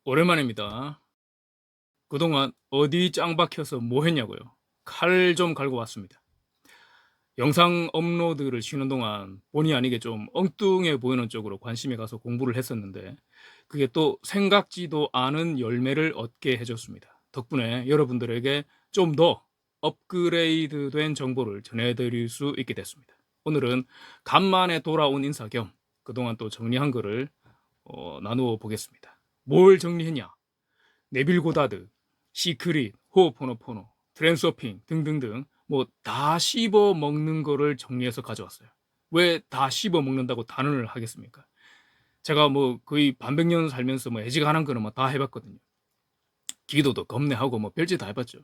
오랜만입니다. 그동안 어디 짱 박혀서 뭐 했냐고요? 칼 좀 갈고 왔습니다. 영상 업로드를 쉬는 동안 본의 아니게 좀 엉뚱해 보이는 쪽으로 관심이 가서 공부를 했었는데 그게 또 생각지도 않은 열매를 얻게 해줬습니다. 덕분에 여러분들에게 좀 더 업그레이드된 정보를 전해드릴 수 있게 됐습니다. 오늘은 간만에 돌아온 인사 겸 그동안 또 정리한 거를 나누어 보겠습니다. 뭘 정리했냐? 네빌 고다드, 시크릿, 호오포노포노, 트랜서핑 등등등 뭐 다 씹어 먹는 거를 정리해서 가져왔어요. 왜 다 씹어 먹는다고 단언을 하겠습니까? 제가 뭐 거의 반백 년 살면서 뭐 애지간한 거는 뭐 다 해봤거든요. 기도도 겁내하고 뭐 별짓 다 해봤죠.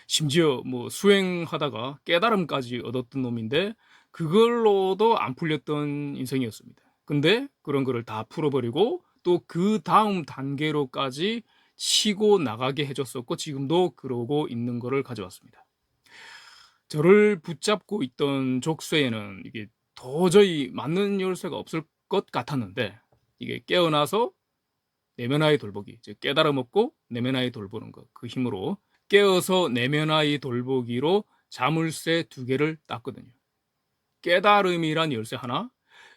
심지어 뭐 수행하다가 깨달음까지 얻었던 놈인데 그걸로도 안 풀렸던 인생이었습니다. 근데 그런 거를 다 풀어버리고 또 그 다음 단계로까지 치고 나가게 해줬었고 지금도 그러고 있는 거를 가져왔습니다. 저를 붙잡고 있던 족쇄에는 이게 도저히 맞는 열쇠가 없을 것 같았는데 이게 깨어나서 내면화의 돌보기, 즉 깨달음 얻고 내면화의 돌보는 것, 그 힘으로 깨어서 내면화의 돌보기로 자물쇠 두 개를 땄거든요. 깨달음이란 열쇠 하나,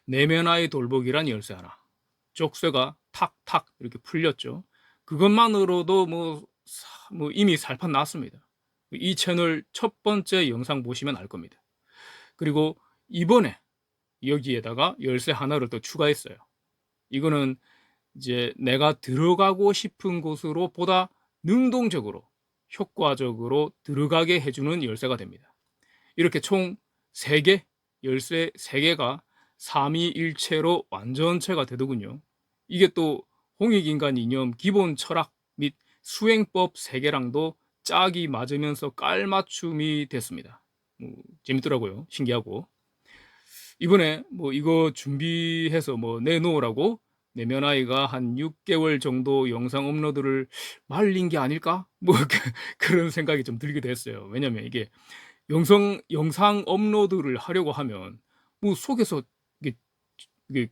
내면화의 돌보기란 열쇠 하나. 족쇄가 탁탁 이렇게 풀렸죠. 그것만으로도 뭐 이미 살판 났습니다. 이 채널 첫 번째 영상 보시면 알 겁니다. 그리고 이번에 여기에다가 열쇠 하나를 또 추가했어요. 이거는 이제 내가 들어가고 싶은 곳으로 보다 능동적으로 효과적으로 들어가게 해주는 열쇠가 됩니다. 이렇게 총 3개, 열쇠 3개가 삼위일체로 완전체가 되더군요. 이게 또 홍익인간 이념 기본 철학 및 수행법 3개랑도 짝이 맞으면서 깔맞춤이 됐습니다. 재밌더라고요. 신기하고. 이번에 뭐 이거 준비해서 뭐 내놓으라고 내면아이가 한 6개월 정도 영상 업로드를 말린 게 아닐까? 뭐 그런 생각이 좀 들기도 했어요. 왜냐면 이게 영상 업로드를 하려고 하면 뭐 속에서 이게 이게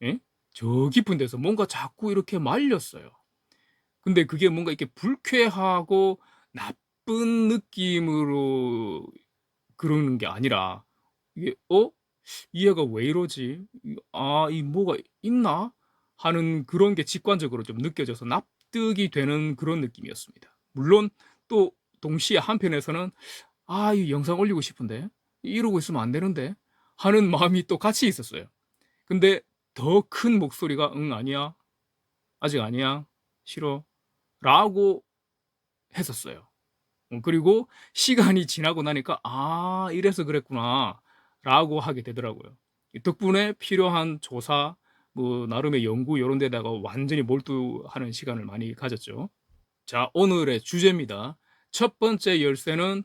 예? 저 깊은 데서 뭔가 자꾸 이렇게 말렸어요. 근데 그게 뭔가 이렇게 불쾌하고 나쁜 느낌으로 그러는 게 아니라 이게 이 애가 왜 이러지? 이 뭐가 있나? 하는 그런 게 직관적으로 좀 느껴져서 납득이 되는 그런 느낌이었습니다. 물론 또 동시에 한편에서는 이 영상 올리고 싶은데 이러고 있으면 안 되는데 하는 마음이 또 같이 있었어요. 근데 더 큰 목소리가 응 아니야 아직 아니야 싫어 라고 했었어요. 그리고 시간이 지나고 나니까 이래서 그랬구나 라고 하게 되더라고요. 덕분에 필요한 조사 뭐 나름의 연구 이런 데다가 완전히 몰두하는 시간을 많이 가졌죠. 자, 오늘의 주제입니다. 첫 번째 열쇠는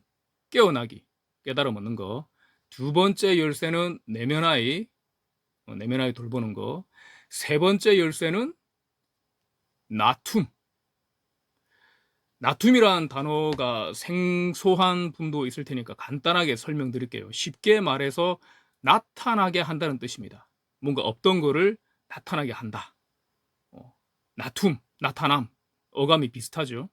깨어나기, 깨달음 얻는 거. 두 번째 열쇠는 내면아이 돌보는 거. 세 번째 열쇠는 나툼. 나툼이란 단어가 생소한 분도 있을 테니까 간단하게 설명드릴게요. 쉽게 말해서 나타나게 한다는 뜻입니다. 뭔가 없던 거를 나타나게 한다. 나툼, 나타남, 어감이 비슷하죠.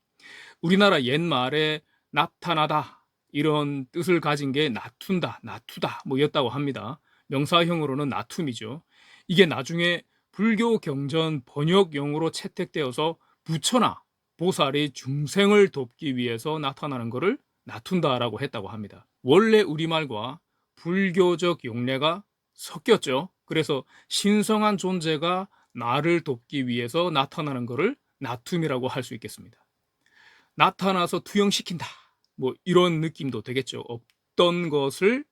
우리나라 옛말에 나타나다 이런 뜻을 가진 게 나툰다, 나투다 뭐였다고 합니다. 명사형으로는 나툼이죠. 이게 나중에 불교 경전 번역용으로 채택되어서 부처나 보살이 중생을 돕기 위해서 나타나는 것을 나툰다라고 했다고 합니다. 원래 우리말과 불교적 용례가 섞였죠. 그래서 신성한 존재가 나를 돕기 위해서 나타나는 것을 나툼이라고 할 수 있겠습니다. 나타나서 투영시킨다. 뭐 이런 느낌도 되겠죠. 없던 것을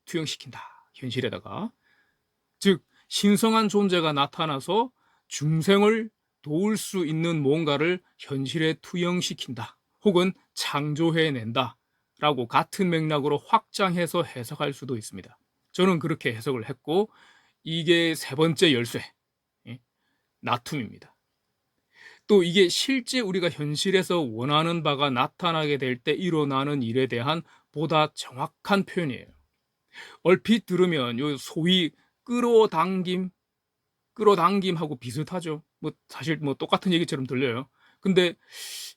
투영시킨다. 현실에다가. 즉 신성한 존재가 나타나서 중생을 도울 수 있는 뭔가를 현실에 투영시킨다. 혹은 창조해낸다. 라고 같은 맥락으로 확장해서 해석할 수도 있습니다. 저는 그렇게 해석을 했고 이게 세 번째 열쇠, 나툼입니다. 또 이게 실제 우리가 현실에서 원하는 바가 나타나게 될 때 일어나는 일에 대한 보다 정확한 표현이에요. 얼핏 들으면 요 소위 끌어당김하고 비슷하죠. 뭐 사실 뭐 똑같은 얘기처럼 들려요. 근데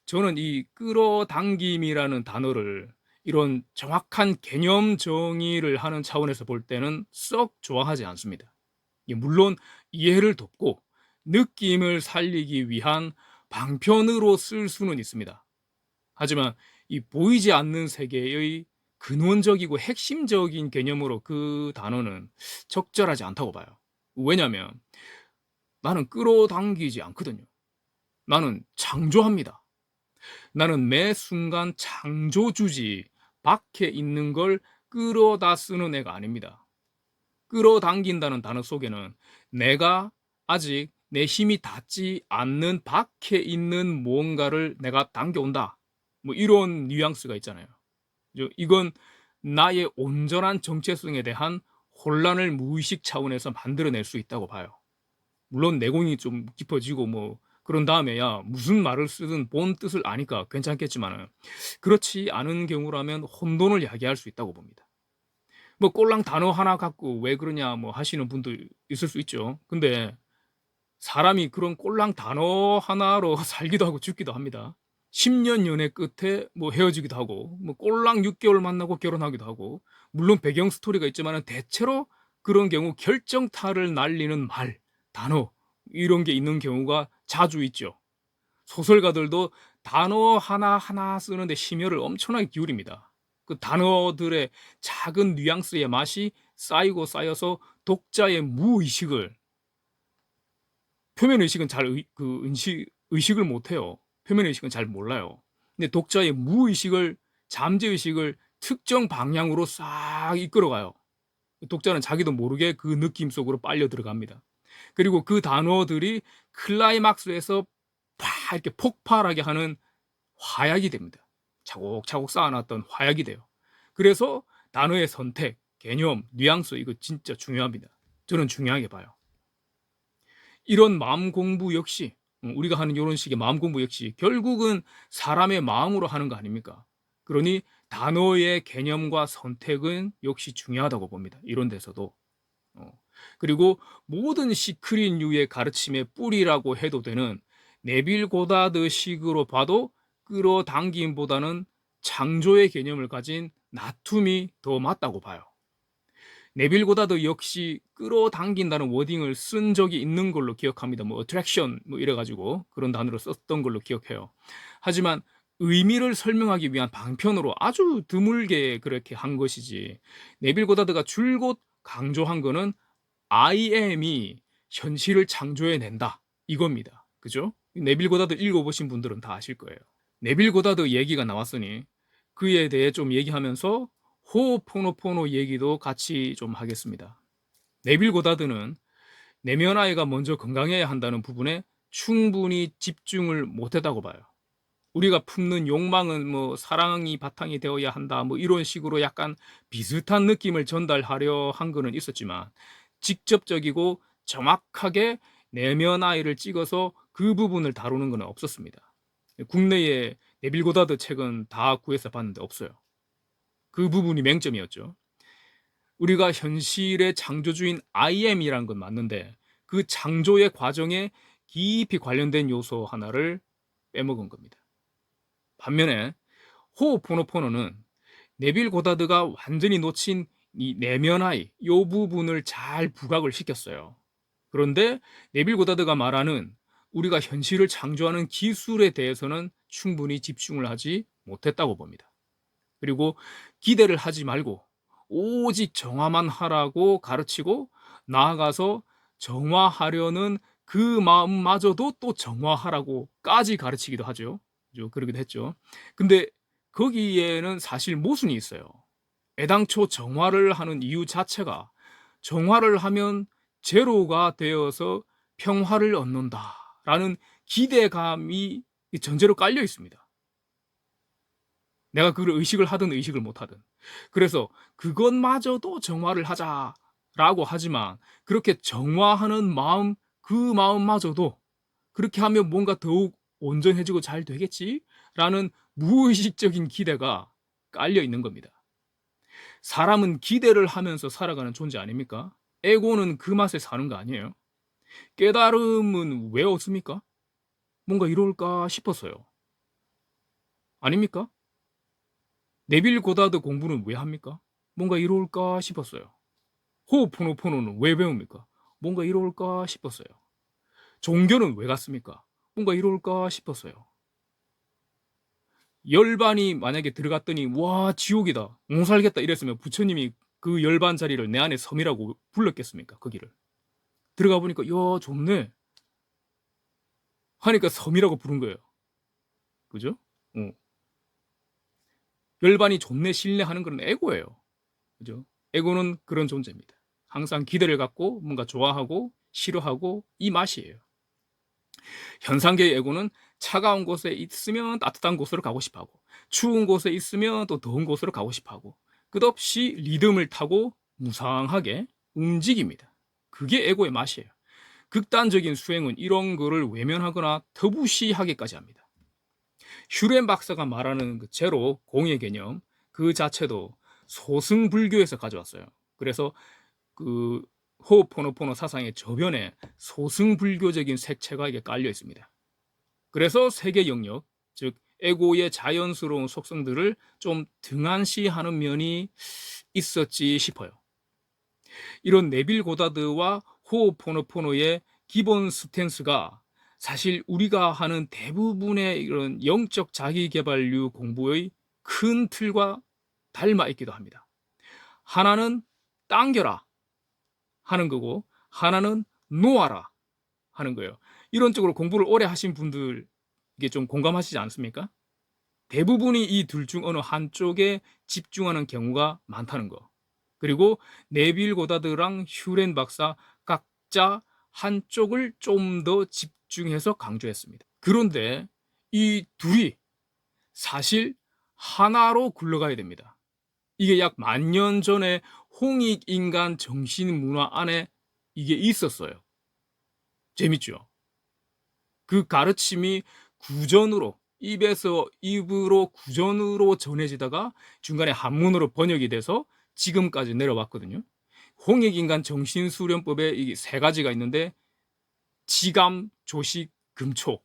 저는 이 끌어당김이라는 단어를 이런 정확한 개념 정의를 하는 차원에서 볼 때는 썩 좋아하지 않습니다. 물론 이해를 돕고 느낌을 살리기 위한 방편으로 쓸 수는 있습니다. 하지만 이 보이지 않는 세계의 근원적이고 핵심적인 개념으로 그 단어는 적절하지 않다고 봐요. 왜냐하면 나는 끌어당기지 않거든요. 나는 창조합니다. 나는 매 순간 창조주지 밖에 있는 걸 끌어다 쓰는 애가 아닙니다. 끌어당긴다는 단어 속에는 내가 아직 내 힘이 닿지 않는 밖에 있는 무언가를 내가 당겨온다. 뭐 이런 뉘앙스가 있잖아요. 이건 나의 온전한 정체성에 대한 혼란을 무의식 차원에서 만들어낼 수 있다고 봐요. 물론 내공이 좀 깊어지고 뭐 그런 다음에야 무슨 말을 쓰든 본 뜻을 아니까 괜찮겠지만은 그렇지 않은 경우라면 혼돈을 야기할 수 있다고 봅니다. 뭐 꼴랑 단어 하나 갖고 왜 그러냐 뭐 하시는 분도 있을 수 있죠. 근데 사람이 그런 꼴랑 단어 하나로 살기도 하고 죽기도 합니다. 10년 연애 끝에 뭐 헤어지기도 하고 뭐 꼴랑 6개월 만나고 결혼하기도 하고 물론 배경 스토리가 있지만은 대체로 그런 경우 결정타를 날리는 말, 단어 이런 게 있는 경우가 자주 있죠. 소설가들도 단어 하나하나 쓰는데 심혈을 엄청나게 기울입니다. 그 단어들의 작은 뉘앙스의 맛이 쌓이고 쌓여서 독자의 무의식을 표면 의식은 잘 의식을 못 해요. 표면 의식은 잘 몰라요. 근데 독자의 무의식을 잠재 의식을 특정 방향으로 싹 이끌어가요. 독자는 자기도 모르게 그 느낌 속으로 빨려 들어갑니다. 그리고 그 단어들이 클라이막스에서 팍 이렇게 폭발하게 하는 화약이 됩니다. 차곡차곡 쌓아놨던 화약이 돼요. 그래서 단어의 선택, 개념, 뉘앙스 이거 진짜 중요합니다. 저는 중요하게 봐요. 이런 마음 공부 역시 우리가 하는 이런 식의 마음 공부 역시 결국은 사람의 마음으로 하는 거 아닙니까? 그러니 단어의 개념과 선택은 역시 중요하다고 봅니다. 이런 데서도. 그리고 모든 시크릿류의 가르침의 뿌리라고 해도 되는 네빌 고다드 식으로 봐도 끌어당김보다는 창조의 개념을 가진 나툼이 더 맞다고 봐요. 네빌 고다드 역시 끌어당긴다는 워딩을 쓴 적이 있는 걸로 기억합니다. 뭐 attraction 뭐 이래가지고 그런 단어를 썼던 걸로 기억해요. 하지만 의미를 설명하기 위한 방편으로 아주 드물게 그렇게 한 것이지 네빌 고다드가 줄곧 강조한 거는 I am이 현실을 창조해낸다 이겁니다. 그죠? 네빌 고다드 읽어보신 분들은 다 아실 거예요. 네빌 고다드 얘기가 나왔으니 그에 대해 좀 얘기하면서 호호포노포노 얘기도 같이 좀 하겠습니다. 네빌 고다드는 내면 아이가 먼저 건강해야 한다는 부분에 충분히 집중을 못했다고 봐요. 우리가 품는 욕망은 뭐 사랑이 바탕이 되어야 한다 뭐 이런 식으로 약간 비슷한 느낌을 전달하려 한 거는 있었지만 직접적이고 정확하게 내면 아이를 찍어서 그 부분을 다루는 건 없었습니다. 국내에 네빌 고다드 책은 다 구해서 봤는데 없어요. 그 부분이 맹점이었죠. 우리가 현실의 창조주인 I am이라는 건 맞는데 그 창조의 과정에 깊이 관련된 요소 하나를 빼먹은 겁니다. 반면에 호오포노포노는 네빌 고다드가 완전히 놓친 이 내면아이 요 부분을 잘 부각을 시켰어요. 그런데 네빌 고다드가 말하는 우리가 현실을 창조하는 기술에 대해서는 충분히 집중을 하지 못했다고 봅니다. 그리고 기대를 하지 말고 오직 정화만 하라고 가르치고 나아가서 정화하려는 그 마음마저도 또 정화하라고까지 가르치기도 하죠. 그러기도 했죠. 근데 거기에는 사실 모순이 있어요. 애당초 정화를 하는 이유 자체가 정화를 하면 제로가 되어서 평화를 얻는다라는 기대감이 전제로 깔려 있습니다. 내가 그걸 의식을 하든 의식을 못 하든. 그래서 그것마저도 정화를 하자라고 하지만 그렇게 정화하는 마음, 그 마음마저도 그렇게 하면 뭔가 더욱 온전해지고 잘 되겠지라는 무의식적인 기대가 깔려 있는 겁니다. 사람은 기대를 하면서 살아가는 존재 아닙니까? 에고는 그 맛에 사는 거 아니에요? 깨달음은 왜 없습니까? 뭔가 이럴까 싶어서요. 아닙니까? 네빌 고다드 공부는 왜 합니까? 뭔가 이럴까 싶었어요. 호흡포노포노는 왜 배웁니까? 뭔가 이럴까 싶었어요. 종교는 왜 갔습니까? 뭔가 이럴까 싶었어요. 열반이 만약에 들어갔더니 와 지옥이다 못 살겠다 이랬으면 부처님이 그 열반 자리를 내 안에 섬이라고 불렀겠습니까? 거기를 들어가 보니까 야 좋네 하니까 섬이라고 부른 거예요. 그죠? 어. 열반이 좋네 신뢰하는 그런 에고예요. 그죠? 에고는 그런 존재입니다. 항상 기대를 갖고 뭔가 좋아하고 싫어하고 이 맛이에요. 현상계의 에고는 차가운 곳에 있으면 따뜻한 곳으로 가고 싶어하고 추운 곳에 있으면 또 더운 곳으로 가고 싶어하고 끝없이 리듬을 타고 무상하게 움직입니다. 그게 에고의 맛이에요. 극단적인 수행은 이런 거를 외면하거나 터부시하게까지 합니다. 슈렌 박사가 말하는 그 제로, 공의 개념 그 자체도 소승불교에서 가져왔어요. 그래서 그 호흡포노포노 사상의 저변에 소승불교적인 색채가 이게 깔려 있습니다. 그래서 세계 영역, 즉 에고의 자연스러운 속성들을 좀 등한시하는 면이 있었지 싶어요. 이런 네빌 고다드와 호흡포노포노의 기본 스탠스가 사실 우리가 하는 대부분의 이런 영적 자기개발류 공부의 큰 틀과 닮아 있기도 합니다. 하나는 당겨라 하는 거고 하나는 놓아라 하는 거예요. 이런 쪽으로 공부를 오래 하신 분들 이게 좀 공감하시지 않습니까? 대부분이 이 둘 중 어느 한쪽에 집중하는 경우가 많다는 거. 그리고 네빌 고다드랑 휴렌 박사 각자 한쪽을 좀 더 집중해서 강조했습니다. 그런데 이 둘이 사실 하나로 굴러가야 됩니다. 이게 약 10,000년 전에 홍익인간 정신문화 안에 이게 있었어요. 재밌죠? 그 가르침이 구전으로 입에서 입으로 구전으로 전해지다가 중간에 한문으로 번역이 돼서 지금까지 내려왔거든요. 홍익인간 정신수련법에 이 세 가지가 있는데 지감, 조식, 금촉.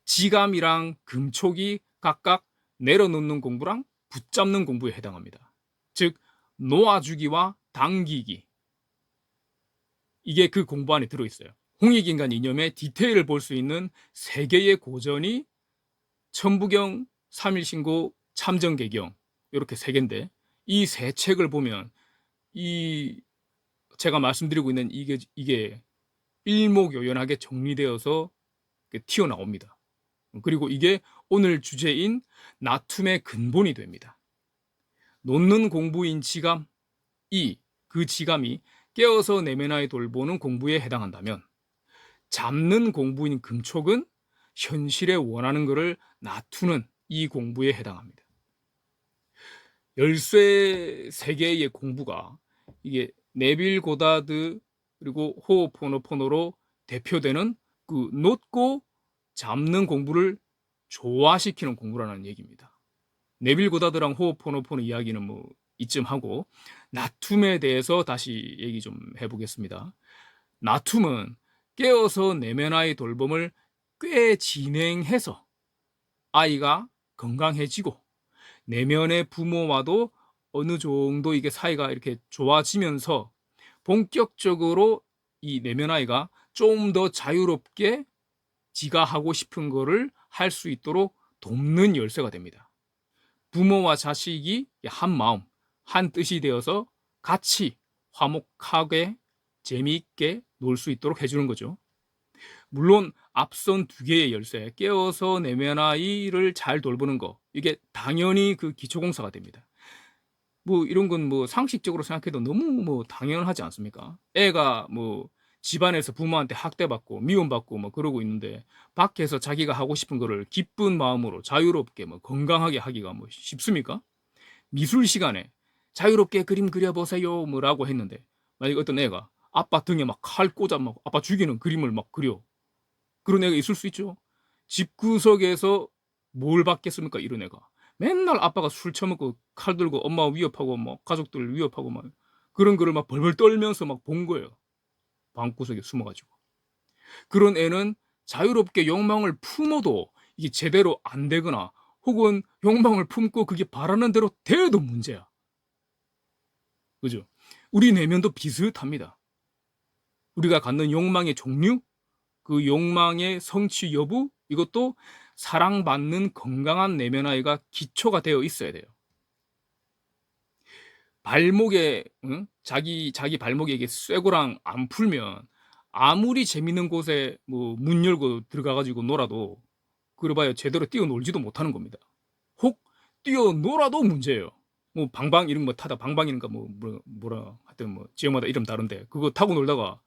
지감이랑 금촉이 각각 내려놓는 공부랑 붙잡는 공부에 해당합니다. 즉 놓아주기와 당기기. 이게 그 공부 안에 들어있어요. 홍익인간 이념의 디테일을 볼 수 있는 세 개의 고전이 천부경, 삼일신고, 참정계경 이렇게 세 개인데 이 세 책을 보면 이 제가 말씀드리고 있는 이게 일목요연하게 정리되어서 튀어나옵니다. 그리고 이게 오늘 주제인 나툼의 근본이 됩니다. 놓는 공부인 지감, 그 지감이 깨어서 내면화에 돌보는 공부에 해당한다면 잡는 공부인 금촉은 현실에 원하는 것을 놔두는 이 공부에 해당합니다. 열쇠 세 개의 공부가 이게 네빌 고다드 그리고 호호포노포노로 대표되는 그 놓고 잡는 공부를 조화시키는 공부라는 얘기입니다. 네빌 고다드랑 호호포노포노 이야기는 뭐 이쯤 하고 나툼에 대해서 다시 얘기 좀 해보겠습니다. 나툼은 깨어서 내면화의 돌봄을 꽤 진행해서 아이가 건강해지고 내면의 부모와도 어느 정도 이게 사이가 이렇게 좋아지면서 본격적으로 이 내면 아이가 좀 더 자유롭게 지가 하고 싶은 거를 할 수 있도록 돕는 열쇠가 됩니다. 부모와 자식이 한 마음, 한 뜻이 되어서 같이 화목하게 재미있게 놀 수 있도록 해주는 거죠. 물론 앞선 두 개의 열쇠, 깨어서 내면 아이를 잘 돌보는 거, 이게 당연히 그 기초공사가 됩니다. 뭐 이런 건 뭐 상식적으로 생각해도 너무 뭐 당연하지 않습니까? 애가 뭐 집안에서 부모한테 학대받고 미움받고 뭐 그러고 있는데 밖에서 자기가 하고 싶은 거를 기쁜 마음으로 자유롭게 뭐 건강하게 하기가 뭐 쉽습니까? 미술 시간에 자유롭게 그림 그려보세요 뭐라고 했는데 만약에 어떤 애가 아빠 등에 막 칼 꽂아 막 아빠 죽이는 그림을 막 그려. 그런 애가 있을 수 있죠. 집구석에서 뭘 받겠습니까? 이런 애가. 맨날 아빠가 술 처먹고 칼 들고 엄마 위협하고 뭐 가족들 위협하고 막 그런 거를 막 벌벌 떨면서 막 본 거예요. 방구석에 숨어가지고. 그런 애는 자유롭게 욕망을 품어도 이게 제대로 안 되거나 혹은 욕망을 품고 그게 바라는 대로 돼도 문제야. 그죠? 우리 내면도 비슷합니다. 우리가 갖는 욕망의 종류, 그 욕망의 성취 여부, 이것도 사랑받는 건강한 내면 아이가 기초가 되어 있어야 돼요. 발목에 자기 발목에 이게 쇠고랑 안 풀면 아무리 재밌는 곳에 뭐 문 열고 들어가 가지고 놀아도 그래봐야 제대로 뛰어놀지도 못하는 겁니다. 혹 뛰어놀아도 문제예요. 뭐 방방 이런 거 타다 방방이니까 뭐라 하여튼 뭐 지역마다 이름 다른데 그거 타고 놀다가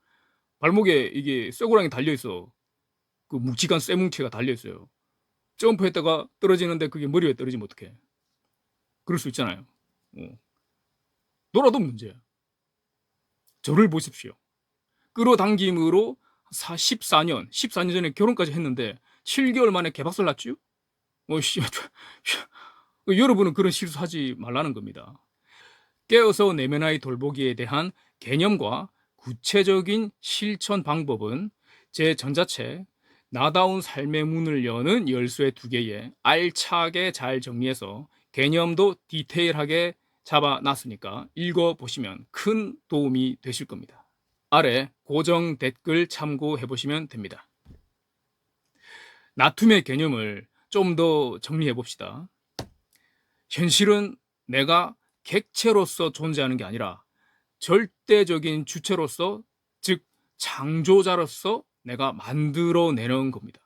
발목에 이게 쇠고랑이 달려 있어. 그 묵직한 쇠뭉치가 달려 있어요. 점프했다가 떨어지는데 그게 머리에 떨어지면 어떡해? 그럴 수 있잖아요. 놀아도 문제야. 저를 보십시오. 끌어당김으로 14년 전에 결혼까지 했는데 7개월 만에 개박살 났죠? 여러분은 그런 실수하지 말라는 겁니다. 깨어서 내면 아이 돌보기에 대한 개념과 구체적인 실천 방법은 제 전자책 나다운 삶의 문을 여는 열쇠 2개에 알차게 잘 정리해서 개념도 디테일하게 잡아놨으니까 읽어보시면 큰 도움이 되실 겁니다. 아래 고정 댓글 참고해 보시면 됩니다. 나툼의 개념을 좀 더 정리해 봅시다. 현실은 내가 객체로서 존재하는 게 아니라 절대적인 주체로서, 즉 창조자로서 내가 만들어내는 겁니다.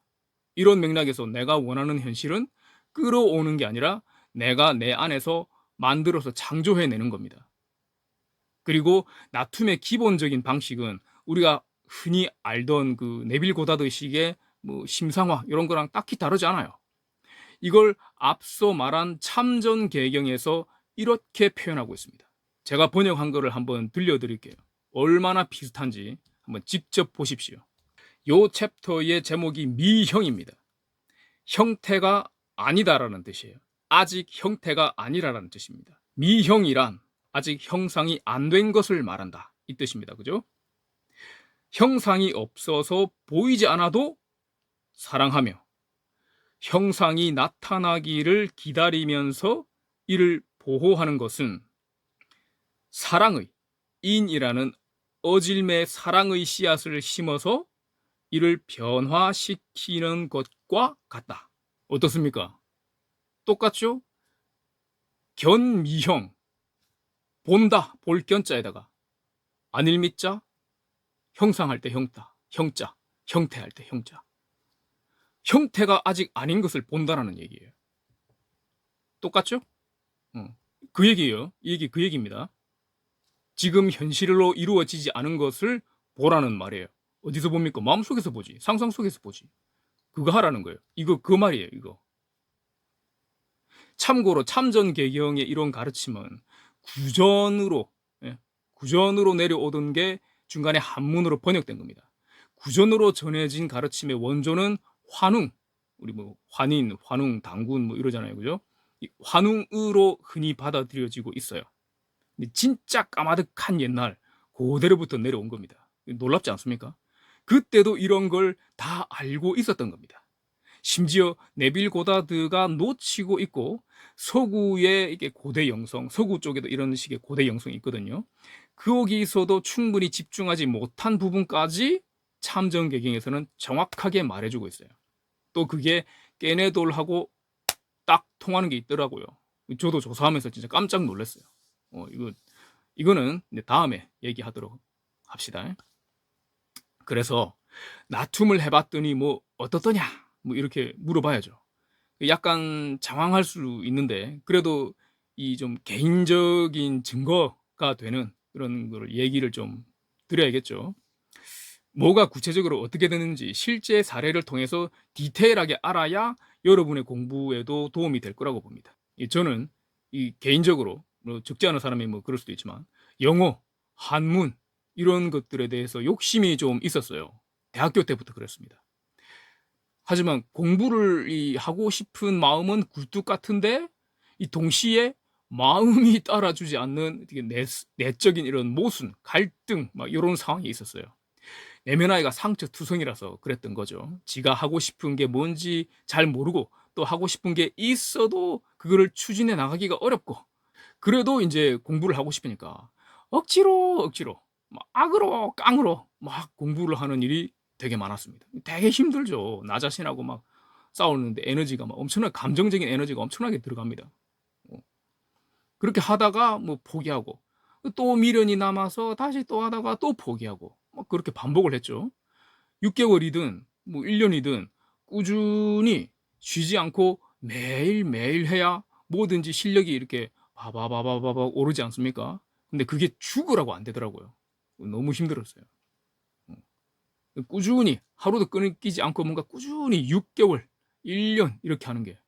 이런 맥락에서 내가 원하는 현실은 끌어오는 게 아니라 내가 내 안에서 만들어서 창조해내는 겁니다. 그리고 나툼의 기본적인 방식은 우리가 흔히 알던 그 네빌 고다드식의 뭐 심상화 이런 거랑 딱히 다르지 않아요. 이걸 앞서 말한 참전 개경에서 이렇게 표현하고 있습니다. 제가 번역한 거를 한번 들려드릴게요. 얼마나 비슷한지 한번 직접 보십시오. 요 챕터의 제목이 미형입니다. 형태가 아니다라는 뜻이에요. 아직 형태가 아니라는 뜻입니다. 미형이란 아직 형상이 안 된 것을 말한다. 이 뜻입니다. 그죠? 형상이 없어서 보이지 않아도 사랑하며 형상이 나타나기를 기다리면서 이를 보호하는 것은 사랑의 인이라는 어질매 사랑의 씨앗을 심어서 이를 변화시키는 것과 같다. 어떻습니까? 똑같죠? 견미형 본다 볼 견자에다가 안일미자 형상할 때 형자 형태할 때 형자 형태가 아직 아닌 것을 본다라는 얘기예요. 똑같죠? 그 얘기예요. 이 얘기 그 얘기입니다. 지금 현실로 이루어지지 않은 것을 보라는 말이에요. 어디서 봅니까? 마음속에서 보지. 상상 속에서 보지. 그거 하라는 거예요. 이거 그 말이에요. 이거. 참고로 참전개경의 이런 가르침은 구전으로 구전으로 내려오던 게 중간에 한문으로 번역된 겁니다. 구전으로 전해진 가르침의 원조는 환웅, 우리 뭐 환인, 환웅, 당군 뭐 이러잖아요. 그죠? 이 환웅으로 흔히 받아들여지고 있어요. 진짜 까마득한 옛날 그대로부터 내려온 겁니다. 놀랍지 않습니까? 그때도 이런 걸 다 알고 있었던 겁니다. 심지어 네빌 고다드가 놓치고 있고 서구의 이게 고대 영성, 서구 쪽에도 이런 식의 고대 영성이 있거든요. 거기서도 충분히 집중하지 못한 부분까지 참전개경에서는 정확하게 말해주고 있어요. 또 그게 깨네돌하고 딱 통하는 게 있더라고요. 저도 조사하면서 진짜 깜짝 놀랐어요. 이거는 다음에 얘기하도록 합시다. 그래서 나툼을 해봤더니 뭐 어떻더냐 뭐 이렇게 물어봐야죠. 약간 장황할 수 있는데 그래도 이 좀 개인적인 증거가 되는 그런 걸 얘기를 좀 드려야겠죠. 뭐가 구체적으로 어떻게 되는지 실제 사례를 통해서 디테일하게 알아야 여러분의 공부에도 도움이 될 거라고 봅니다. 저는 이 개인적으로 뭐 적지 않은 사람이 뭐 그럴 수도 있지만 영어, 한문 이런 것들에 대해서 욕심이 좀 있었어요. 대학교 때부터 그랬습니다. 하지만 공부를 하고 싶은 마음은 굴뚝 같은데 이 동시에 마음이 따라주지 않는 내적인 이런 모순, 갈등 막 이런 상황이 있었어요. 내면아이가 상처투성이라서 그랬던 거죠. 지가 하고 싶은 게 뭔지 잘 모르고 또 하고 싶은 게 있어도 그거를 추진해 나가기가 어렵고 그래도 인제 공부를 하고 싶으니까 억지로 막 악으로 깡으로 막 공부를 하는 일이 되게 많았습니다. 되게 힘들죠. 나 자신하고 막 싸우는데 에너지가 막 엄청나게 감정적인 에너지가 엄청나게 들어갑니다. 어 그렇게 하다가 뭐 포기하고 또 미련이 남아서 다시 또 하다가 또 포기하고 막 그렇게 반복을 했죠. 6 개월이든 뭐 1 년이든 꾸준히 쉬지 않고 매일매일 해야 뭐든지 실력이 이렇게 바바바바바바 오르지 않습니까? 근데 그게 죽으라고 안 되더라고요. 너무 힘들었어요. 어. 꾸준히 하루도 끊기지 않고 뭔가 꾸준히 6 개월, 1년 이렇게 하는 게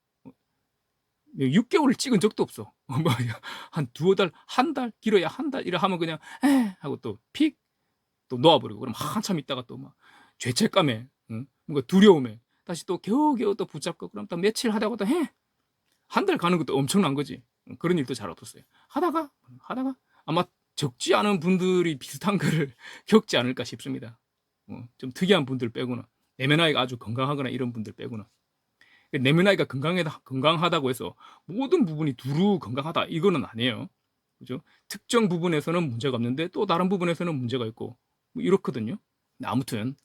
6 개월을 찍은 적도 없어. 뭐 한 2달, 한 달, 길어야 한 달 이래 하면 그냥 '에.' 하고 또 픽 또 놓아 버리고 그럼 한참 있다가 또 막 죄책감에 뭔가 두려움에 다시 또 겨우겨우 또 붙잡고 그럼 또 며칠 하다가 또 해. 한 달 가는 것도 엄청난 거지. 그런 일도 잘 없었어요. 하다가 아마 적지 않은 분들이 비슷한 거를 겪지 않을까 싶습니다. 좀 특이한 분들 빼고는. 내면 아이가 아주 건강하거나 이런 분들 빼고는. 내면 아이가 건강하다고 해서 모든 부분이 두루 건강하다 이거는 아니에요. 그죠? 특정 부분에서는 문제가 없는데 또 다른 부분에서는 문제가 있고 뭐 이렇거든요. 아무튼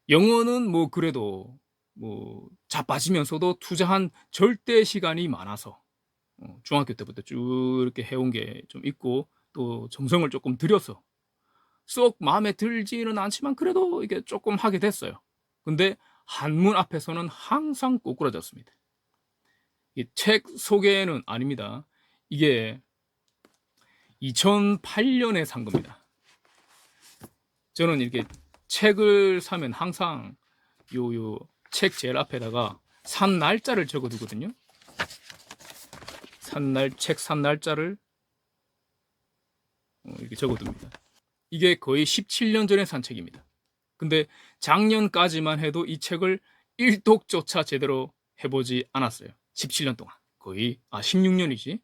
영어는 뭐 그래도 뭐 자빠지면서도 투자한 절대 시간이 많아서 중학교 때부터 쭉 이렇게 해온 게 좀 있고 또 정성을 조금 들여서 쏙 마음에 들지는 않지만 그래도 이게 조금 하게 됐어요. 근데 한문 앞에서는 항상 꼬꾸라졌습니다. 이 책 소개는 아닙니다. 이게 2008 년에 산 겁니다. 저는 이렇게 책을 사면 항상 요 책 제일 앞에다가 산 날짜를 적어 두거든요. 책 산 날짜를 이렇게 적어 둡니다. 이게 거의 17년 전에 산 책입니다. 근데 작년까지만 해도 이 책을 1독조차 제대로 해 보지 않았어요. 17년 동안. 거의 16년이지.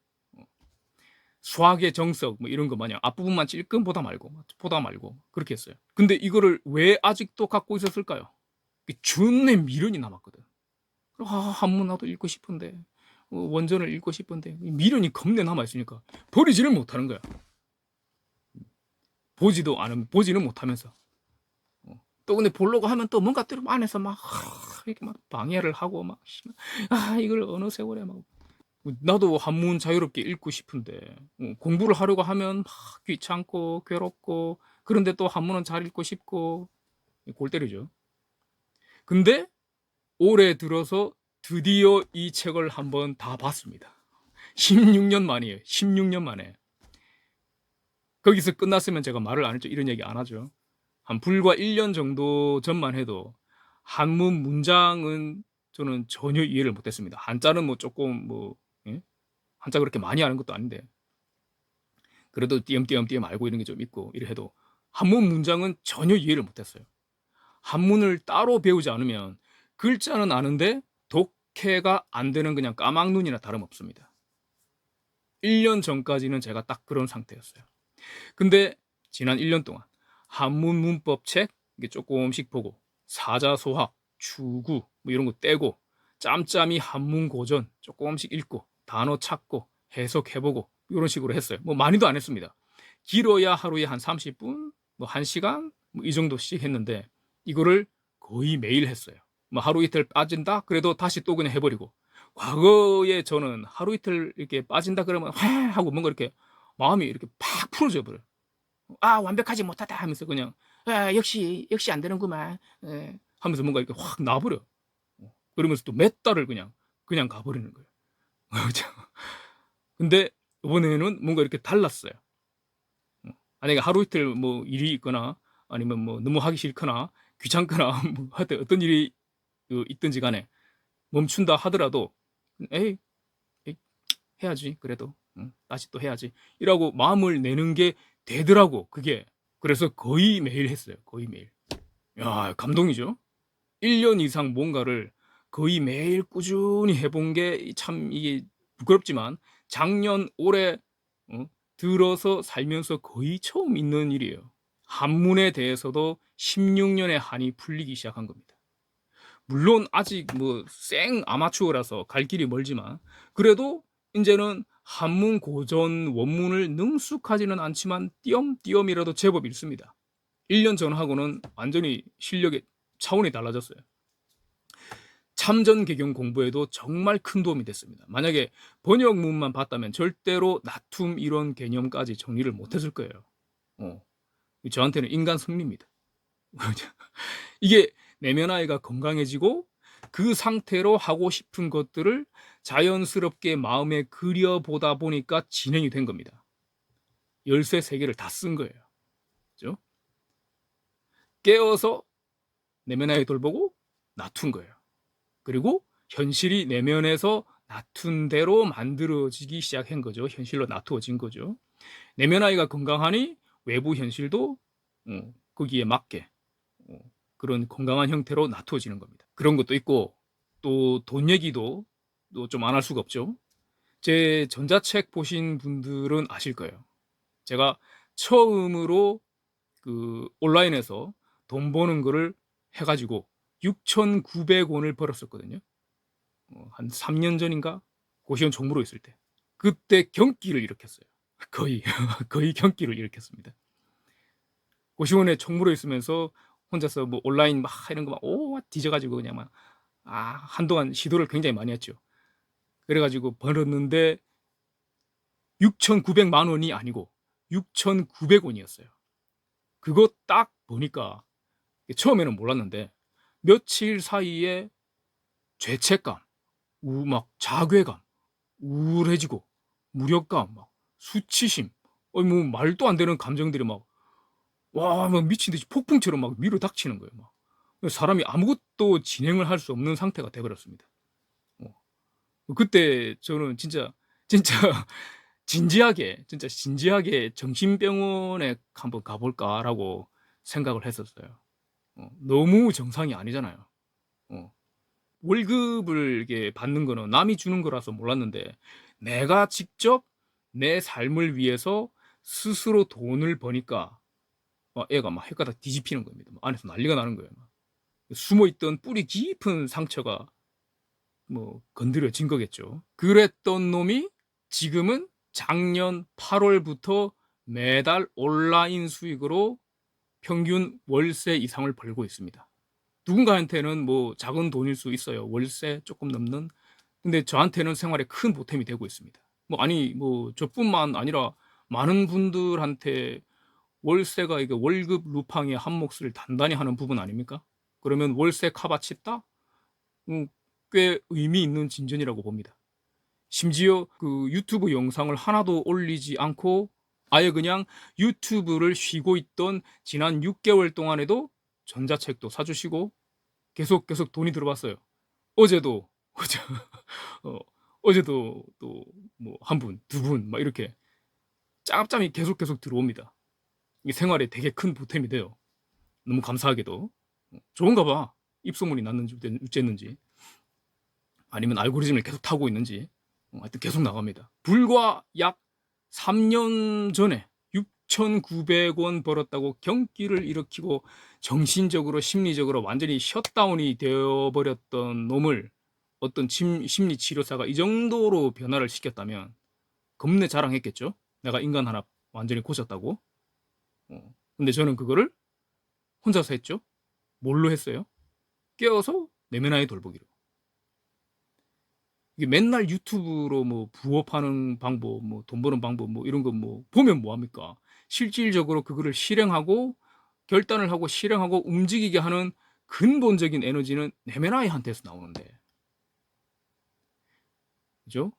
수학의 정석 뭐 이런 거 마냥 앞부분만 찔끔 보다 말고 그렇게 했어요. 근데 이거를 왜 아직도 갖고 있었을까요? 준내 미련이 남았거든. 한문 나도 읽고 싶은데 원전을 읽고 싶은데 미련이 겁내 남아 있으니까 버리지를 못하는 거야. 보지는 못하면서 또 근데 보려고 하면 또 뭔가 또 안에서 막 이렇게 막 방해를 하고 막 이걸 어느 세월에 막 나도 한문 자유롭게 읽고 싶은데 공부를 하려고 하면 막 귀찮고 괴롭고 그런데 또 한문은 잘 읽고 싶고 골 때리죠. 근데 올해 들어서 드디어 이 책을 한번 다 봤습니다. 16년 만이에요. 16년 만에. 거기서 끝났으면 제가 말을 안 했죠. 이런 얘기 안 하죠. 한 불과 1년 정도 전만 해도 한문 문장은 저는 전혀 이해를 못했습니다. 한자는 뭐 조금 예? 한자 그렇게 많이 아는 것도 아닌데 그래도 띄엄띄엄 알고 이런 게 좀 있고 이래 해도 한문 문장은 전혀 이해를 못했어요. 한문을 따로 배우지 않으면 글자는 아는데 독해가 안 되는 그냥 까막눈이나 다름없습니다. 1년 전까지는 제가 딱 그런 상태였어요. 근데 지난 1년 동안 한문 문법 책 이게 조금씩 보고 사자소학, 주구 뭐 이런 거 떼고 짬짬이 한문 고전 조금씩 읽고 단어 찾고 해석해보고 이런 식으로 했어요. 뭐 많이도 안 했습니다. 길어야 하루에 한 30분, 뭐 1시간 뭐 이 정도씩 했는데 이거를 거의 매일 했어요. 뭐 하루 이틀 빠진다? 그래도 다시 또 그냥 해버리고 과거에 저는 하루 이틀 이렇게 빠진다 그러면 하고 뭔가 이렇게 마음이 이렇게 팍 풀어져 버려요. 완벽하지 못하다 하면서 그냥 역시 안 되는구만 하면서 뭔가 이렇게 확 나버려. 그러면서 또 몇 달을 그냥 가버리는 거예요. 근데 이번에는 뭔가 이렇게 달랐어요. 만약에 하루 이틀 뭐 일이 있거나 아니면 뭐 너무 하기 싫거나 귀찮거나 뭐 하여튼 어떤 일이 있든지 간에 멈춘다 하더라도 에이, 에이 해야지 그래도 다시 또 해야지 이라고 마음을 내는 게 되더라고 그게. 그래서 거의 매일 했어요. 거의 매일. 야 감동이죠. 1년 이상 뭔가를 거의 매일 꾸준히 해본 게 참 이게 부끄럽지만 작년 올해 들어서 살면서 거의 처음 있는 일이에요. 한문에 대해서도 16년의 한이 풀리기 시작한 겁니다. 물론 아직 뭐 생 아마추어라서 갈 길이 멀지만 그래도 인제는 한문 고전 원문을 능숙하지는 않지만 띄엄띄엄이라도 제법 읽습니다. 1년 전하고는 완전히 실력의 차원이 달라졌어요. 참전 개경 공부에도 정말 큰 도움이 됐습니다. 만약에 번역문만 봤다면 절대로 나툼 이런 개념까지 정리를 못 했을 거예요. 저한테는 인간 승리입니다. 이게 내면 아이가 건강해지고 그 상태로 하고 싶은 것들을 자연스럽게 마음에 그려보다 보니까 진행이 된 겁니다. 열쇠 3개를 다 쓴 거예요. 그죠? 깨어서 내면 아이 돌보고 놔둔 거예요. 그리고 현실이 내면에서 놔둔 대로 만들어지기 시작한 거죠. 현실로 놔두어진 거죠. 내면 아이가 건강하니 외부 현실도 거기에 맞게 그런 건강한 형태로 놔두어지는 겁니다. 그런 것도 있고 또 돈 얘기도 또 좀 안 할 수가 없죠. 제 전자책 보신 분들은 아실 거예요. 제가 처음으로 그 온라인에서 돈 버는 거를 해가지고 6,900원을 벌었었거든요. 한 3년 전인가 고시원 총무로 있을 때 그때 경기를 일으켰어요. 거의 거의 경기를 일으켰습니다. 고시원에 총무로 있으면서 혼자서 뭐 온라인 막 이런 거 막 오 뒤져가지고 그냥 막 한동안 시도를 굉장히 많이 했죠. 그래가지고 벌었는데 6,900만 원이 아니고 6,900원이었어요. 그거 딱 보니까 처음에는 몰랐는데 며칠 사이에 죄책감, 막 자괴감, 우울해지고 무력감, 막 수치심, 뭐 말도 안 되는 감정들이 막 미친 듯이 폭풍처럼 막 밀어 닥치는 거예요. 막 사람이 아무것도 진행을 할 수 없는 상태가 돼버렸습니다. 그때 저는 진짜 진지하게 정신병원에 한번 가볼까라고 생각을 했었어요. 너무 정상이 아니잖아요. 어, 월급을 이게 받는 거는 남이 주는 거라서 몰랐는데 내가 직접 내 삶을 위해서 스스로 돈을 버니까 애가 막 헷가닥 뒤집히는 겁니다. 안에서 난리가 나는 거예요. 숨어있던 뿌리 깊은 상처가 건드려진 거겠죠. 그랬던 놈이 지금은 작년 8월부터 매달 온라인 수익으로 평균 월세 이상을 벌고 있습니다. 누군가한테는 작은 돈일 수 있어요. 월세 조금 넘는. 근데 저한테는 생활에 큰 보탬이 되고 있습니다. 저뿐만 아니라 많은 분들한테 월세가 이게 월급 루팡의 한 몫을 단단히 하는 부분 아닙니까? 그러면 월세 카바치다? 꽤 의미 있는 진전이라고 봅니다. 심지어 그 유튜브 영상을 하나도 올리지 않고 아예 그냥 유튜브를 쉬고 있던 지난 6개월 동안에도 전자책도 사주시고 계속 돈이 들어왔어요. 어제도 어, 어제도 또 한 분, 두 분 막 이렇게 짬짬이 계속 들어옵니다. 이게 생활에 되게 큰 보탬이 돼요. 너무 감사하게도. 좋은가 봐. 입소문이 났는지 어쨌는지 아니면 알고리즘을 계속 타고 있는지 하여튼 계속 나갑니다. 불과 약 3년 전에 6,900원 벌었다고 경기를 일으키고 정신적으로 심리적으로 완전히 셧다운이 되어버렸던 놈을 어떤 심리치료사가 이 정도로 변화를 시켰다면 겁내 자랑했겠죠. 내가 인간 하나 완전히 고쳤다고. 근데 저는 그거를 혼자서 했죠. 뭘로 했어요? 깨어서 내면화의 돌보기로. 이게 맨날 유튜브로 부업하는 방법, 돈 버는 방법, 이런 거 보면 뭐합니까? 실질적으로 그거를 실행하고 결단을 하고 실행하고 움직이게 하는 근본적인 에너지는 내면아이한테서 나오는데, 그죠?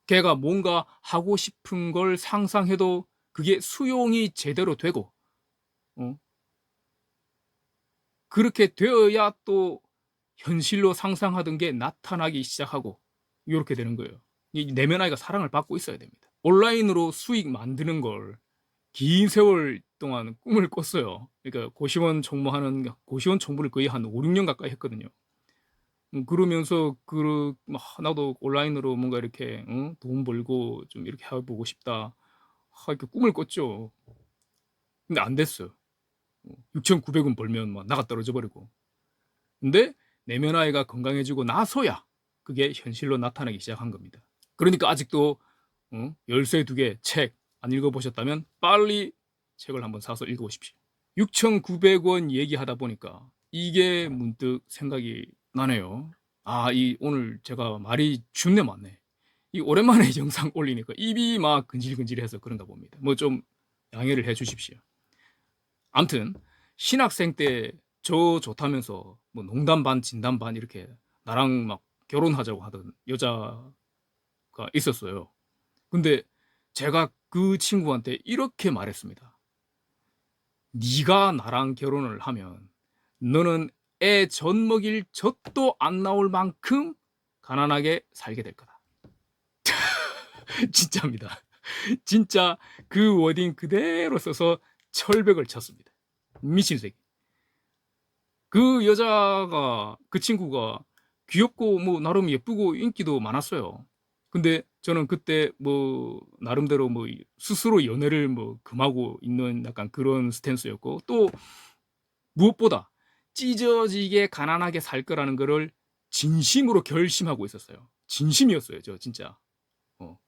걔가 뭔가 하고 싶은 걸 상상해도 그게 수용이 제대로 되고, 어? 그렇게 되어야 또 현실로 상상하던 게 나타나기 시작하고, 이렇게 되는 거예요. 이 내면 아이가 사랑을 받고 있어야 됩니다. 온라인으로 수익 만드는 걸 긴 세월 동안 꿈을 꿨어요. 그러니까 고시원 총무를 거의 한 5, 6년 가까이 했거든요. 그러면서 나도 온라인으로 뭔가 이렇게 돈 벌고 좀 이렇게 해보고 싶다. 이렇게 꿈을 꿨죠. 근데 안 됐어. 6,900원 벌면 막 나가 떨어져 버리고. 근데 내면아이가 건강해지고 나서야 그게 현실로 나타나기 시작한 겁니다. 그러니까 아직도 열쇠 2개 책 안 읽어보셨다면 빨리 책을 한번 사서 읽어보십시오. 6,900원 얘기하다 보니까 이게 문득 생각이 나네요. 오늘 제가 말이 준내 많네. 이 오랜만에 영상 올리니까 입이 막 근질근질해서 그런가 봅니다. 뭐 좀 양해를 해 주십시오. 암튼 신학생 때 저 좋다면서 뭐 농담 반 진담 반 이렇게 나랑 막 결혼하자고 하던 여자가 있었어요. 근데 제가 그 친구한테 이렇게 말했습니다. 네가 나랑 결혼을 하면 너는 애 젖 먹일 젖도 안 나올 만큼 가난하게 살게 될 거다. 진짜입니다. 진짜 그 워딩 그대로 써서 철벽을 쳤습니다. 미친 새끼. 그 친구가 귀엽고 뭐 나름 예쁘고 인기도 많았어요. 근데 저는 그때 뭐 나름대로 뭐 스스로 연애를 뭐 금하고 있는 약간 그런 스탠스였고, 또 무엇보다 찢어지게 가난하게 살 거라는 거를 진심으로 결심하고 있었어요. 진심이었어요, 저 진짜. 어.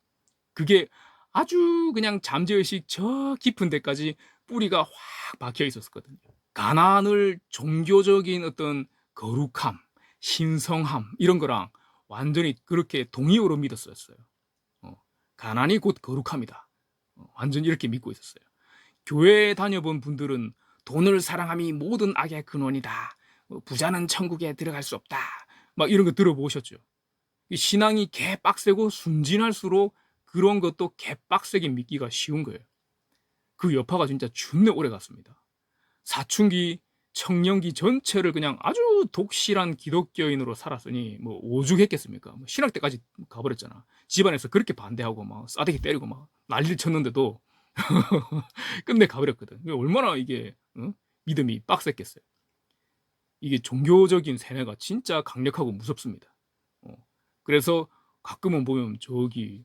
그게 아주 그냥 잠재의식 저 깊은 데까지 뿌리가 확 박혀 있었거든요. 가난을 종교적인 어떤 거룩함, 신성함 이런 거랑 완전히 그렇게 동의어로 믿었었어요. 가난이 곧 거룩함이다. 완전히 이렇게 믿고 있었어요. 교회 다녀본 분들은 돈을 사랑함이 모든 악의 근원이다. 부자는 천국에 들어갈 수 없다. 막 이런 거 들어보셨죠? 신앙이 개빡세고 순진할수록 그런 것도 개빡세게 믿기가 쉬운 거예요. 그 여파가 진짜 준내 오래 갔습니다. 사춘기, 청년기 전체를 그냥 아주 독실한 기독교인으로 살았으니 뭐 오죽했겠습니까? 뭐 신학 때까지 가버렸잖아. 집안에서 그렇게 반대하고 막 싸대기 때리고 막 난리를 쳤는데도 끝내 가버렸거든. 얼마나 이게 믿음이 빡셌겠어요. 이게 종교적인 세뇌가 진짜 강력하고 무섭습니다. 그래서 가끔은 보면 저기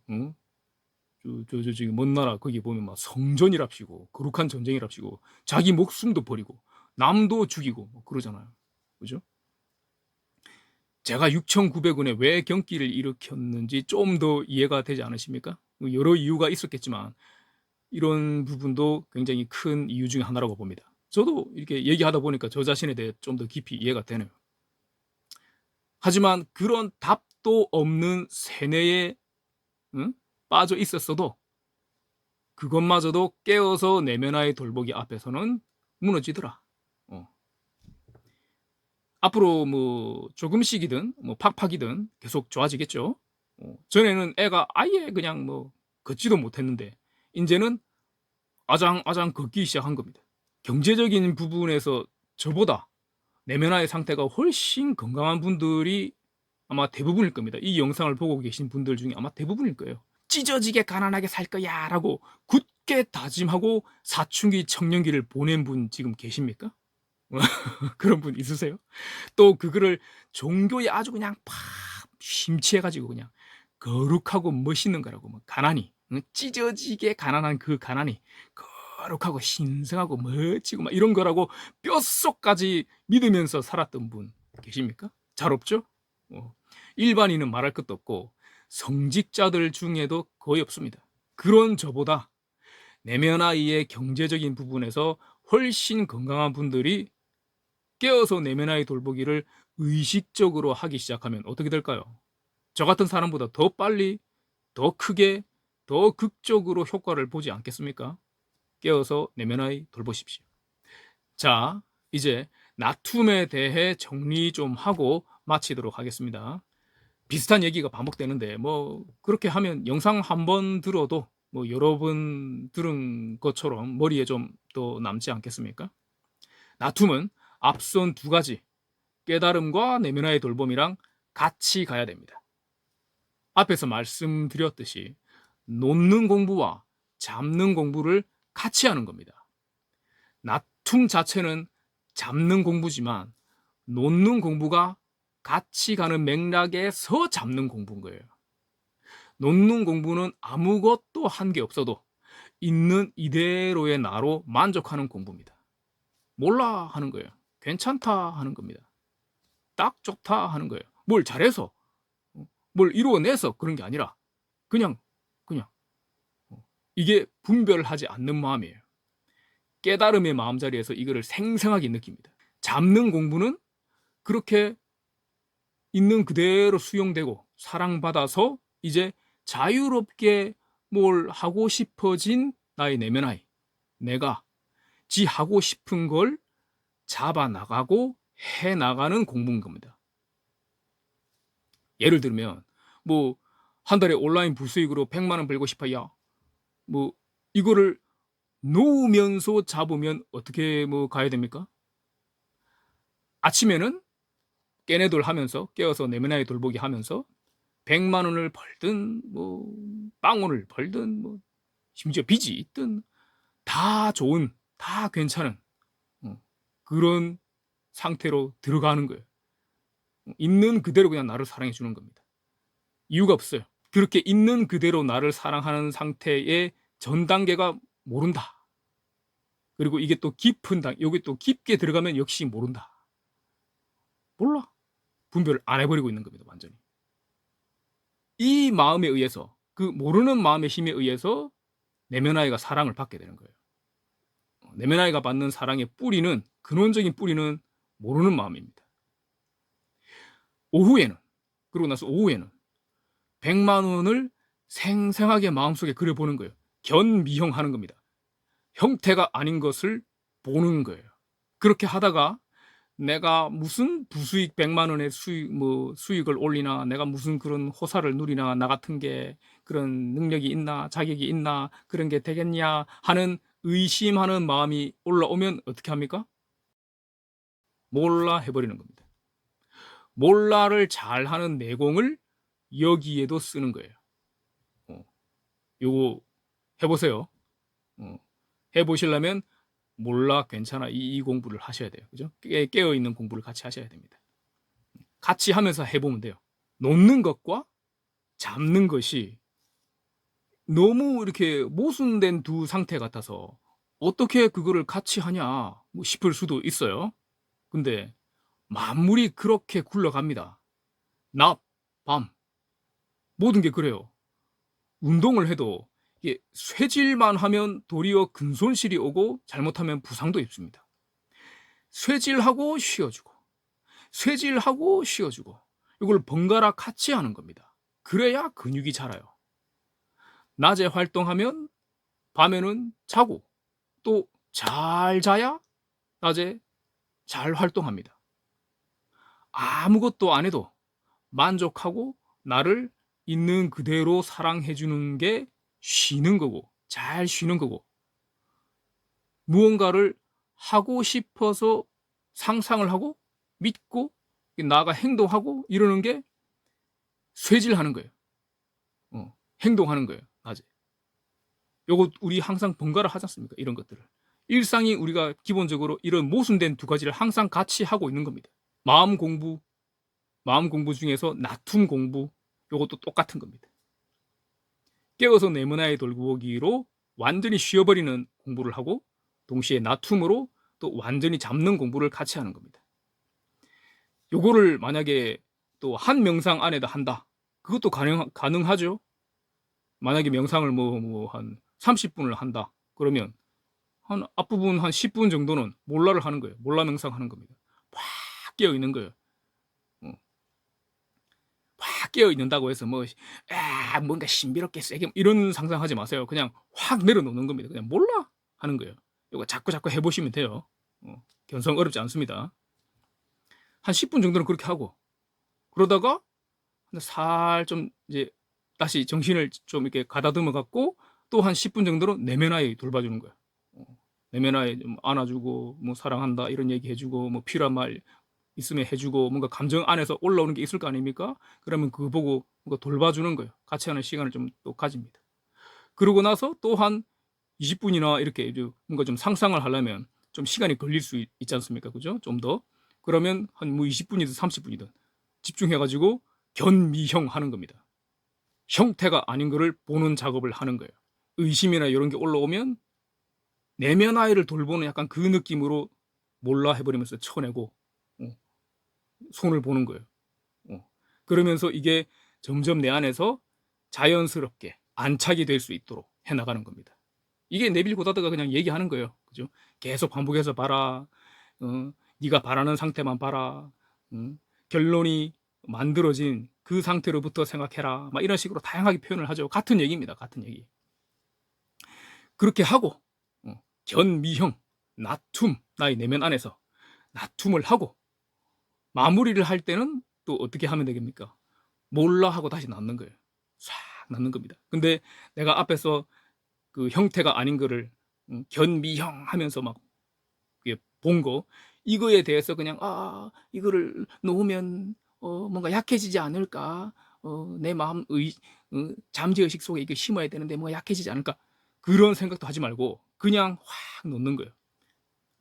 저기 먼 나라 거기 보면 막 성전이랍시고 거룩한 전쟁이랍시고 자기 목숨도 버리고 남도 죽이고 뭐 그러잖아요. 그죠? 제가 6,900원에 왜 경기를 일으켰는지 좀 더 이해가 되지 않으십니까? 뭐 여러 이유가 있었겠지만 이런 부분도 굉장히 큰 이유 중에 하나라고 봅니다. 저도 이렇게 얘기하다 보니까 저 자신에 대해 좀 더 깊이 이해가 되네요. 하지만 그런 답도 없는 세뇌에 빠져 있었어도 그것마저도 깨어서 내면화의 돌보기 앞에서는 무너지더라. 어. 앞으로 뭐 조금씩이든 뭐 팍팍이든 계속 좋아지겠죠. 전에는 애가 아예 그냥 뭐 걷지도 못했는데 이제는 아장아장 걷기 시작한 겁니다. 경제적인 부분에서 저보다 내면화의 상태가 훨씬 건강한 분들이 아마 대부분일 겁니다. 이 영상을 보고 계신 분들 중에 아마 대부분일 거예요. 찢어지게 가난하게 살 거야 라고 굳게 다짐하고 사춘기 청년기를 보낸 분 지금 계십니까? 그런 분 있으세요? 또 그거를 종교에 아주 그냥 팍 심취해가지고 그냥 거룩하고 멋있는 거라고, 뭐 가난이 찢어지게 가난한 그 가난이 거룩하고 신성하고 멋지고 막 이런 거라고 뼛속까지 믿으면서 살았던 분 계십니까? 잘 없죠? 일반인은 말할 것도 없고 성직자들 중에도 거의 없습니다. 그런 저보다 내면아이의 경제적인 부분에서 훨씬 건강한 분들이 깨어서 내면아이 돌보기를 의식적으로 하기 시작하면 어떻게 될까요? 저 같은 사람보다 더 빨리, 더 크게, 더 극적으로 효과를 보지 않겠습니까? 깨어서 내면아이 돌보십시오. 자, 이제 나툼에 대해 정리 좀 하고 마치도록 하겠습니다. 비슷한 얘기가 반복되는데 뭐 그렇게 하면 영상 한 번 들어도 뭐 여러 번 들은 것처럼 머리에 좀 더 남지 않겠습니까? 나툼은 앞선 2가지 깨달음과 내면화의 돌봄이랑 같이 가야 됩니다. 앞에서 말씀드렸듯이 놓는 공부와 잡는 공부를 같이 하는 겁니다. 나툼 자체는 잡는 공부지만 놓는 공부가 같이 가는 맥락에서 잡는 공부인 거예요. 놓는 공부는 아무것도 한 게 없어도 있는 이대로의 나로 만족하는 공부입니다. 몰라 하는 거예요. 괜찮다 하는 겁니다. 딱 좋다 하는 거예요. 뭘 잘해서 뭘 이루어내서 그런 게 아니라 그냥 이게 분별하지 않는 마음이에요. 깨달음의 마음자리에서 이거를 생생하게 느낍니다. 잡는 공부는 그렇게 있는 그대로 수용되고 사랑받아서 이제 자유롭게 뭘 하고 싶어진 나의 내면 아이, 내가 지 하고 싶은 걸 잡아나가고 해나가는 공부인 겁니다. 예를 들면 뭐 한 달에 온라인 부수익으로 100만 원 벌고 싶어요. 뭐 이거를 놓으면서 잡으면 어떻게 뭐 가야 됩니까? 아침에는 깨내돌 하면서 깨어서 내면의 돌보기 하면서 100만 원을 벌든 뭐 빵원을 벌든 뭐 심지어 빚이 있든 다 좋은, 다 괜찮은 그런 상태로 들어가는 거예요. 있는 그대로 그냥 나를 사랑해 주는 겁니다. 이유가 없어요. 그렇게 있는 그대로 나를 사랑하는 상태의 전 단계가 모른다. 그리고 이게 또 깊은 여기 또 깊게 들어가면 역시 모른다. 몰라. 분별을 안 해버리고 있는 겁니다. 완전히. 이 마음에 의해서, 그 모르는 마음의 힘에 의해서 내면 아이가 사랑을 받게 되는 거예요. 내면 아이가 받는 사랑의 뿌리는, 근원적인 뿌리는 모르는 마음입니다. 오후에는, 그러고 나서 오후에는 100만 원을 생생하게 마음속에 그려보는 거예요. 견미형하는 겁니다. 형태가 아닌 것을 보는 거예요. 그렇게 하다가 내가 무슨 부수익 100만 원의 수익을 올리나, 내가 무슨 그런 호사를 누리나, 나 같은 게 그런 능력이 있나, 자격이 있나, 그런 게 되겠냐 하는 의심하는 마음이 올라오면 어떻게 합니까? 몰라 해버리는 겁니다. 몰라를 잘하는 내공을 여기에도 쓰는 거예요. 요거 해보세요. 해보시려면 몰라 괜찮아 이 공부를 하셔야 돼요. 그죠? 깨어있는 공부를 같이 하셔야 됩니다. 같이 하면서 해보면 돼요. 놓는 것과 잡는 것이 너무 이렇게 모순된 두 상태 같아서 어떻게 그거를 같이 하냐 싶을 수도 있어요. 근데 만물이 그렇게 굴러갑니다. 낮, 밤 모든 게 그래요. 운동을 해도 이게 쇠질만 하면 도리어 근손실이 오고 잘못하면 부상도 입습니다. 쇠질하고 쉬어주고 쇠질하고 쉬어주고 이걸 번갈아 같이 하는 겁니다. 그래야 근육이 자라요. 낮에 활동하면 밤에는 자고 또 잘 자야 낮에 잘 활동합니다. 아무것도 안 해도 만족하고 나를 있는 그대로 사랑해 주는 게 쉬는 거고 잘 쉬는 거고, 무언가를 하고 싶어서 상상을 하고 믿고 나아가 행동하고 이러는 게 쇠질하는 거예요. 행동하는 거예요. 낮에. 요거 우리 항상 번갈아 하지 않습니까? 이런 것들을. 일상이 우리가 기본적으로 이런 모순된 두 가지를 항상 같이 하고 있는 겁니다. 마음 공부 중에서 나툼 공부, 요것도 똑같은 겁니다. 깨어서 내문화의 돌보기로 완전히 쉬어버리는 공부를 하고 동시에 나툼으로 또 완전히 잡는 공부를 같이 하는 겁니다. 요거를 만약에 또 한 명상 안에다 한다. 그것도 가능하죠. 만약에 명상을 한 30분을 한다. 그러면 한 앞부분 한 10분 정도는 몰라를 하는 거예요. 몰라 명상 하는 겁니다. 팍 깨어 있는 거예요. 확 깨어 있는다고 해서 뭔가 신비롭게 세게 이런 상상하지 마세요. 그냥 확 내려놓는 겁니다. 그냥 몰라 하는 거예요. 이거 자꾸 해보시면 돼요. 견성 어렵지 않습니다. 한 10분 정도는 그렇게 하고, 그러다가 살 좀 이제 다시 정신을 좀 이렇게 가다듬어 갖고 또 한 10분 정도는 내면화에 돌봐주는 거예요. 내면화에 좀 안아주고 뭐 사랑한다 이런 얘기 해주고 뭐 필요한 말 있으면 해주고 뭔가 감정 안에서 올라오는 게 있을 거 아닙니까? 그러면 그거 보고 뭔가 돌봐주는 거예요. 같이 하는 시간을 좀 또 가집니다. 그러고 나서 또 한 20분이나 이렇게 뭔가 좀 상상을 하려면 좀 시간이 걸릴 수 있지 않습니까? 그죠? 좀 더. 그러면 한 뭐 20분이든 30분이든 집중해가지고 견미형 하는 겁니다. 형태가 아닌 거를 보는 작업을 하는 거예요. 의심이나 이런 게 올라오면 내면 아이를 돌보는 약간 그 느낌으로 몰라 해버리면서 쳐내고 손을 보는 거예요. 그러면서 이게 점점 내 안에서 자연스럽게 안착이 될 수 있도록 해나가는 겁니다. 이게 네빌 고다드가 그냥 얘기하는 거예요. 그죠? 계속 반복해서 봐라. 네가 바라는 상태만 봐라. 결론이 만들어진 그 상태로부터 생각해라. 막 이런 식으로 다양하게 표현을 하죠. 같은 얘기입니다. 같은 얘기. 그렇게 하고 견미형, 나툼, 나의 내면 안에서 나툼을 하고 마무리를 할 때는 또 어떻게 하면 되겠습니까? 몰라 하고 다시 낳는 거예요. 싹 낳는 겁니다. 근데 내가 앞에서 그 형태가 아닌 거를 견미형 하면서 막 본 거, 이거에 대해서 그냥 이거를 놓으면 뭔가 약해지지 않을까? 내 마음 잠재의식 속에 이게 심어야 되는데 뭔가 약해지지 않을까? 그런 생각도 하지 말고 그냥 확 놓는 거예요.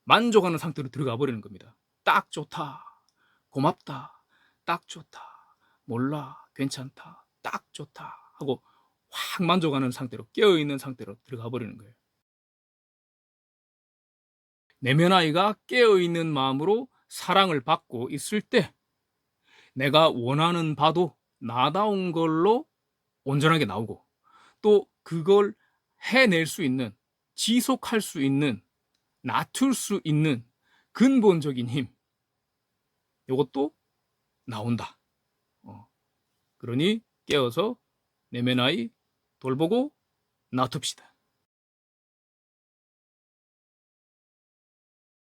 만족하는 상태로 들어가 버리는 겁니다. 딱 좋다. 고맙다. 딱 좋다. 몰라. 괜찮다. 딱 좋다. 하고 확 만족하는 상태로, 깨어있는 상태로 들어가 버리는 거예요. 내면 아이가 깨어있는 마음으로 사랑을 받고 있을 때 내가 원하는 바도 나다운 걸로 온전하게 나오고, 또 그걸 해낼 수 있는, 지속할 수 있는, 낮출 수 있는 근본적인 힘, 이것도 나온다. 그러니 깨어서 내면 아이 돌보고 놔둡시다.